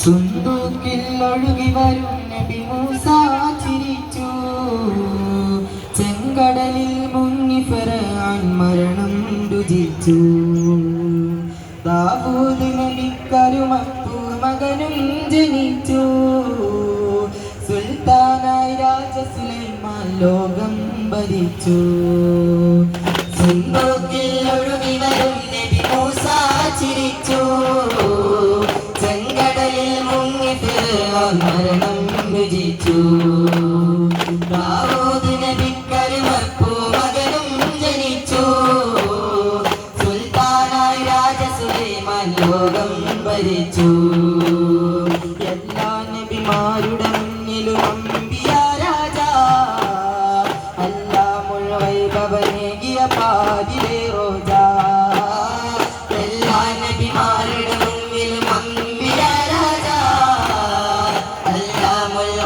സുന്ദൂക്കിൽ ഒഴുകി വരും നബി മൂസ ചിരിച്ചു. ചെങ്കടലിൽ മുങ്ങി ഫിർഔൻ മരണം രുചിച്ചു. ദാവൂദ് നബിക്കരുമപ്പൂ മകനും ജനിച്ചു. സുൽത്താനായി രാജ സുലൈമാൻ ലോകം ഭരിച്ചു. സുന്ദൂക്കിൽ ഒഴുകി വരും നബി മൂസ ചിരിച്ചു. മരണം രുചിച്ചു. ദാവൂദ് നബിക്കരുമപ്പൂ മകനും ജനിച്ചു. സുൽത്താനായി രാജ സുലൈമാൻ ലോകം ഭരിച്ചു. എല്ലാ നബിമാരുടെ മുന്നിലും അമ്പിയ രാജ അല്ലാമുൽ വൈഭവനേകിയ പാതിലെ റോജ. എല്ലാ നബിമാരുടെ മുന്നിലും അമ്പിയ രാജ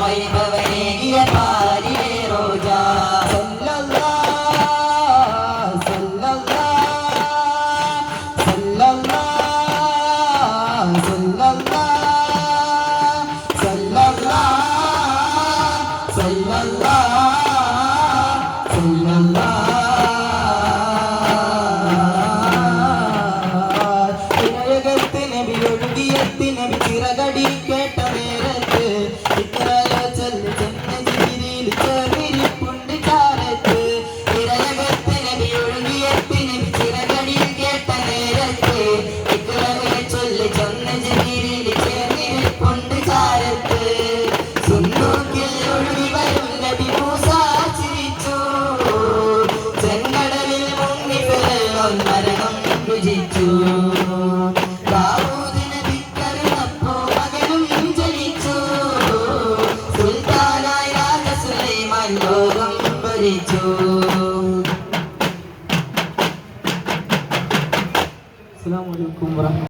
വൈഭവനേകിയ പാതിലെ റോജ. നബി ഒഴുകിയെത്തി നബി ചിറകടി കേട്ട നേരത്ത് ഇത്രയോ ചൊല്ലി ചെന്ന ജിബ്രീൽ ചേർന്നിരിപ്പുണ്ട് ചാരത്ത്. ഇറയകത്ത് നബി ഒഴുകിയെത്തി നബി ചിറകടി കേട്ട നേരത്ത് ഇത്രയോ ചൊല്ലി ചെന്ന ജിബ്രീൽ ചേർന്നിരിപ്പുണ്ട് ചാരത്ത്. സുന്ദൂക്കിൽ ഒഴുകി വരും നബി മൂസ ചിരിച്ചു. ചെങ്കടലിൽ മുങ്ങി ഫിർഔൻ മരണം രുചിച്ചു. ദാവൂദ് നബിക്കരുമപ്പൂ മകനും ജനിച്ചു. സുൽത്താനായി രാജ സുലൈമാൻ ലോകം ഭരിച്ചു. അസ്സലാമു അലൈക്കും വറഹ്മത്തുള്ളാഹി.